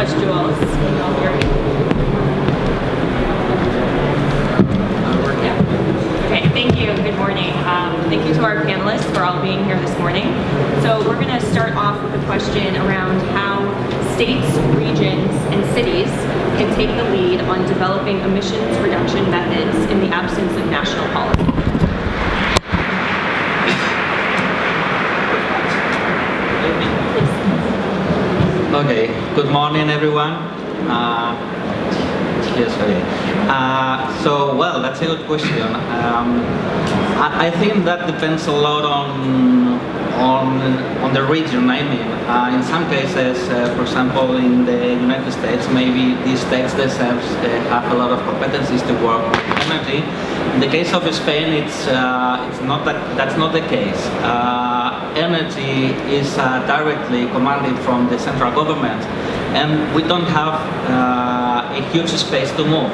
much, Jules. Can you all hear me? Yeah. Okay, thank you. Good morning. Thank you to our panelists for all being here this morning. So we're going to start off with a question around how states, regions, and cities can take the lead on developing emissions reduction methods in the absence of national policy. Okay, good morning everyone. Yes, okay. Well, that's a good question. I think that depends a lot on the region. I mean, in some cases, for example, in the United States, maybe these states themselves have a lot of competencies to work with energy. In the case of Spain, it's not that's not the case. Energy is directly commanded from the central government, and we don't have a huge space to move.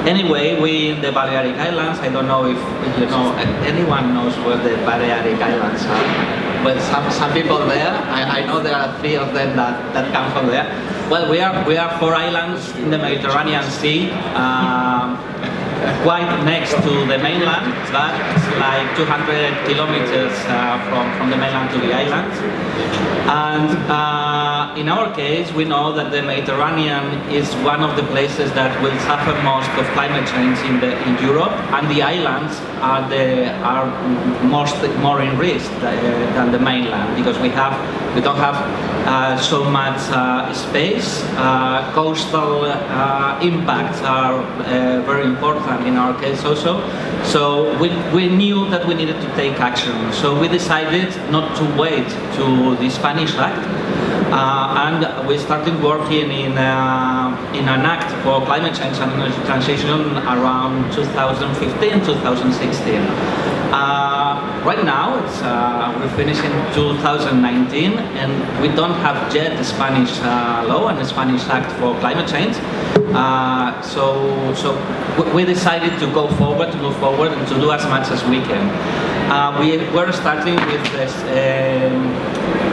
Anyway, we in the Balearic Islands, I don't know if you know, anyone knows where the Balearic Islands are, but some people there, I know there are 3 of them that come from there. Well, we are 4 islands in the Mediterranean Sea, quite next to the mainland, but it's like 200 kilometers from the mainland to the islands. And in our case, we know that the Mediterranean is one of the places that will suffer most of climate change in Europe, and the islands are more in risk than the mainland, because we don't have so much space. Coastal impacts are very important in our case also. So we knew that we needed to take action. So we decided not to wait to the Spanish Act, and we started working in an act for climate change and energy transition around 2015, 2016. Right now, we're finishing 2019, and we don't have yet the Spanish law and the Spanish Act for climate change. So we decided to go forward, to move forward, and to do as much as we can. We were starting with this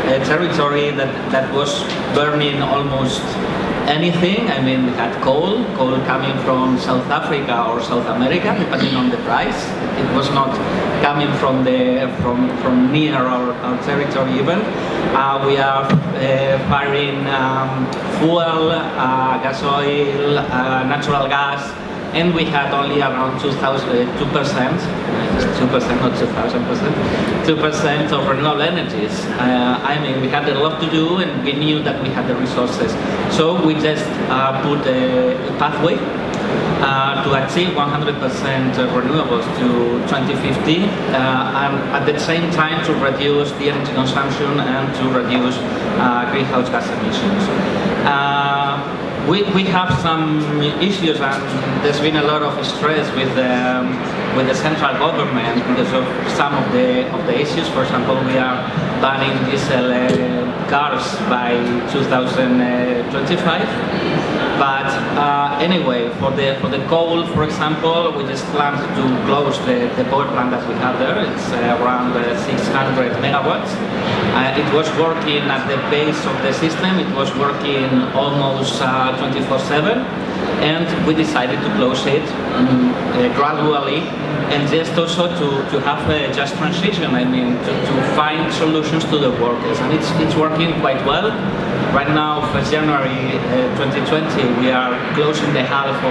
a territory that was burning almost anything. I mean, we had coal coming from South Africa or South America, depending on the price. It was not coming from near our territory even. We are firing fuel, gas oil, natural gas, and we had only around 2%, not 2,000%, 2% of renewable energies. I mean, we had a lot to do, and we knew that we had the resources. So we just put a pathway to achieve 100% renewables to 2050, and at the same time to reduce the energy consumption and to reduce greenhouse gas emissions. We have some issues, and there's been a lot of stress with the central government because of some of the issues. For example, we are banning diesel cars by 2025. But anyway, for the coal, for example, we just planned to close the power plant that we have there. It's around 600 megawatts. It was working at the base of the system. It was working almost 24/7, and we decided to close it gradually, and just also to have a just transition. I mean, to find solutions to the workers, and it's working quite well. Right now, for January 2020, we are closing the half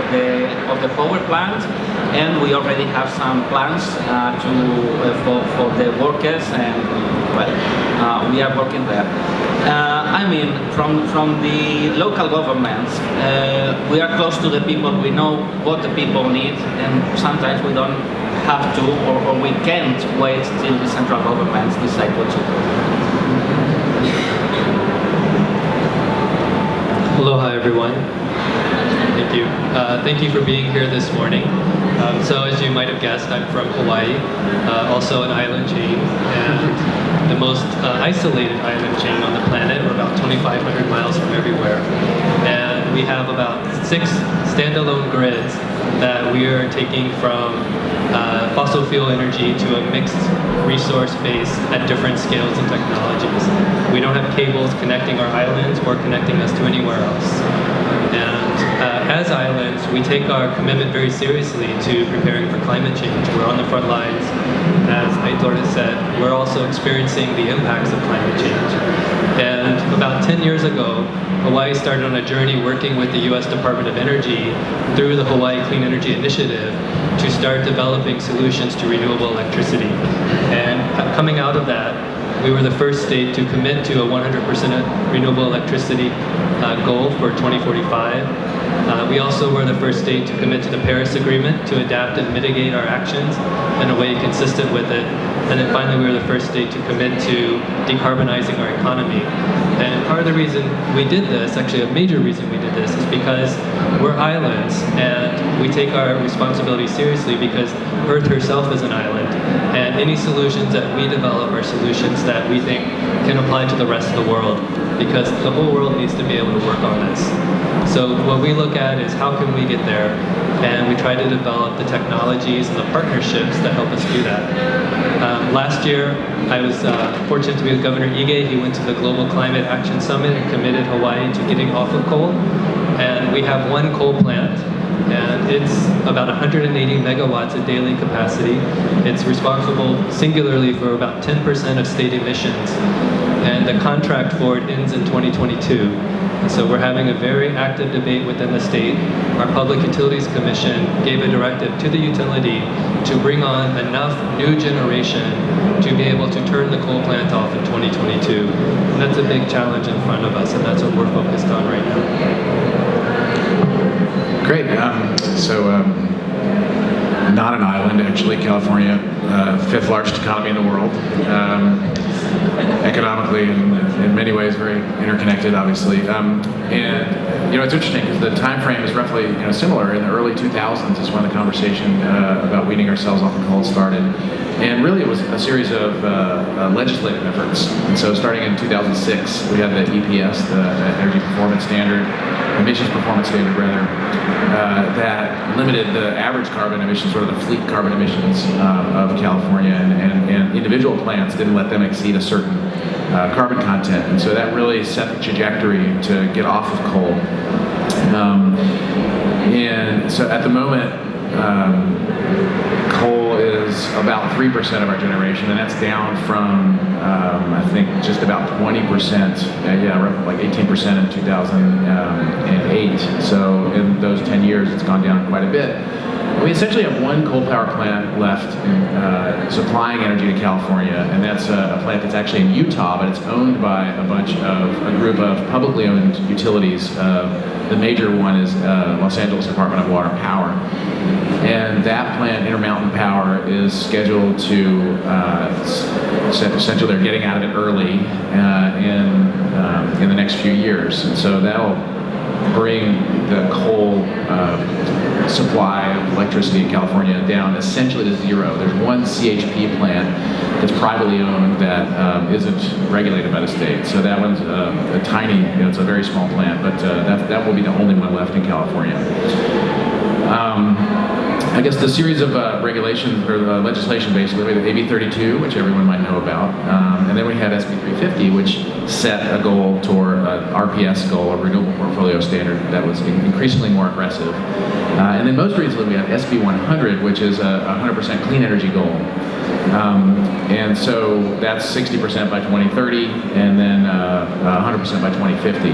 of the power plant, and we already have some plans for the workers, and well, we are working there. I mean, from the local governments, we are close to the people. We know what the people need, and sometimes we don't have to, or we can't wait till the central governments decide what to do. Aloha everyone. Thank you. Thank you for being here this morning. So as you might have guessed, I'm from Hawaii, also an island chain, and the most isolated island chain on the planet. We're about 2,500 miles from everywhere. And we have about 6 standalone grids that we are taking from fossil fuel energy to a mixed resource base at different scales and technologies. We don't have cables connecting our islands or connecting us to anywhere else. we take our commitment very seriously to preparing for climate change. We're on the front lines. As Aitor has said, we're also experiencing the impacts of climate change. And about 10 years ago, Hawaii started on a journey working with the U.S. Department of Energy through the Hawaii Clean Energy Initiative to start developing solutions to renewable electricity. And coming out of that, we were the first state to commit to a 100% renewable electricity goal for 2045. We also were the first state to commit to the Paris Agreement to adapt and mitigate our actions in a way consistent with it. And then finally, we were the first state to commit to decarbonizing our economy. And part of the reason we did this, actually a major reason we did this, is because we're islands and we take our responsibility seriously because Earth herself is an island. And any solutions that we develop are solutions that we think can apply to the rest of the world, because the whole world needs to be able to work on this. So what we look at is how can we get there, and we try to develop the technologies and the partnerships that help us do that. Last year, I was fortunate to be with Governor Ige. He went to the Global Climate Action Summit and committed Hawaii to getting off of coal. And we have one coal plant, and it's about 180 megawatts of daily capacity. It's responsible singularly for about 10% of state emissions. And the contract for it ends in 2022. And so we're having a very active debate within the state. Our Public Utilities Commission gave a directive to the utility to bring on enough new generation to be able to turn the coal plant off in 2022. And that's a big challenge in front of us, and that's what we're focused on right now. Great. Not an island, actually. California, fifth largest economy in the world. Economically, in many ways, very interconnected, obviously. And it's interesting because the time frame is roughly similar. In the early 2000s is when the conversation about weaning ourselves off of coal started. And really, it was a series of legislative efforts. And so, starting in 2006, we had the EPS, the Energy Performance Standard, Emissions Performance Standard, rather, that limited the average carbon emissions, sort of the fleet carbon emissions of California, and individual plants didn't let them exceed a certain carbon content. And so that really set the trajectory to get off of coal. And so at the moment, coal is about 3% of our generation, and that's down from, I think, just about 20%, roughly like 18% in 2008. So in those 10 years, it's gone down quite a bit. We essentially have one coal power plant left supplying energy to California, and that's a plant that's actually in Utah, but it's owned by a group of publicly owned utilities. The major one is Los Angeles Department of Water and Power. And that plant, Intermountain Power, is scheduled to, essentially they're getting out of it early in the next few years. And so that'll bring the coal supply of electricity in California down essentially to zero. There's one CHP plant that's privately owned that isn't regulated by the state. So that one's a tiny, it's a very small plant, but that will be the only one left in California. I guess the series of regulations or legislation, basically, we have AB 32, which everyone might know about, and then we have SB 350, which set a goal toward RPS goal, a renewable portfolio standard that was increasingly more aggressive. And then most recently we have SB 100, which is a 100% clean energy goal. And so that's 60% by 2030, and then 100% by 2050.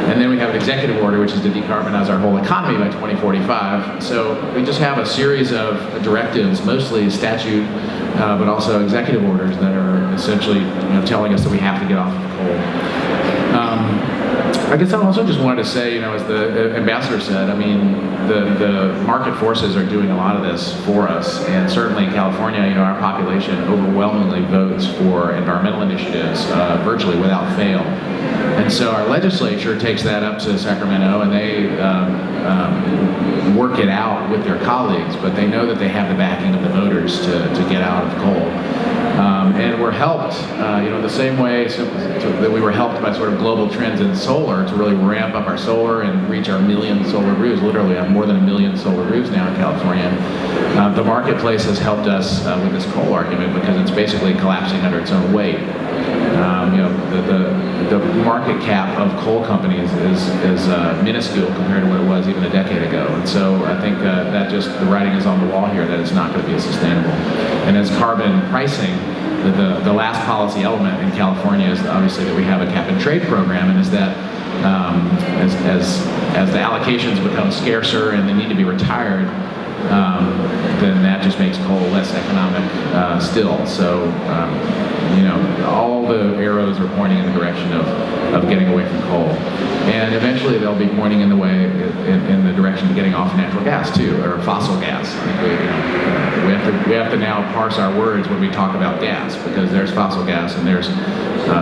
And then we have an executive order, which is to decarbonize our whole economy by 2045. So we just have a series of directives, mostly statute, but also executive orders that are essentially telling us that we have to get off of coal. I guess I also just wanted to say, as the ambassador said, I mean, the market forces are doing a lot of this for us, and certainly in California, our population overwhelmingly votes for environmental initiatives virtually without fail. And so our legislature takes that up to Sacramento, and they work it out with their colleagues, but they know that they have the backing of the voters to get out of coal. And we're helped, the same way that we were helped by sort of global trends in solar to really ramp up our solar and reach our million solar roofs. Literally, we have more than 1 million solar roofs now in California. The marketplace has helped us with this coal argument because it's basically collapsing under its own weight. The market cap of coal companies is minuscule compared to what it was even a decade ago. And so I think that just the writing is on the wall here that it's not going to be sustainable. And as carbon pricing, the last policy element in California is obviously that we have a cap and trade program, and is that as the allocations become scarcer and they need to be retired, then that just makes coal less economic still. So, all the arrows are pointing in the direction of getting away from coal. And eventually they'll be pointing in the way, in the direction of getting off natural gas too, or fossil gas. I think we have to now parse our words when we talk about gas, because there's fossil gas and there's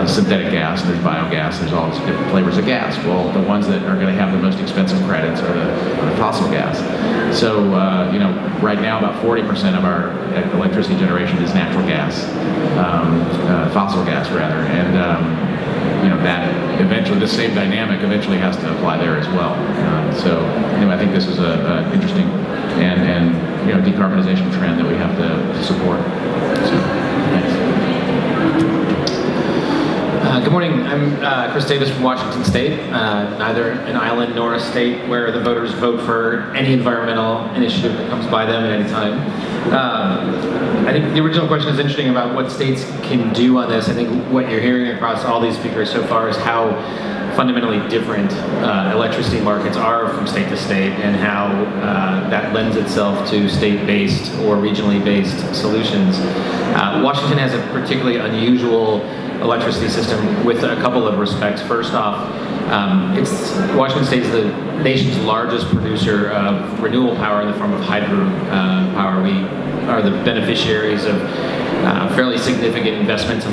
synthetic gas, and there's biogas, there's all these different flavors of gas. Well, the ones that are going to have the most expensive credits are the fossil gas. So, right now about 40% of our electricity generation is natural gas, fossil gas rather, and that eventually, the same dynamic eventually has to apply there as well. So, I think this is an interesting and decarbonization trend that we have to support. So, thanks. Good morning. I'm Chris Davis from Washington State, neither an island nor a state where the voters vote for any environmental initiative that comes by them at any time. I think the original question is interesting about what states can do on this. I think what you're hearing across all these speakers so far is how fundamentally different electricity markets are from state to state, and how that lends itself to state-based or regionally based solutions. Washington has a particularly unusual electricity system with a couple of respects. First off, Washington State is the nation's largest producer of renewable power in the form of hydro power. We are the beneficiaries of fairly significant investments in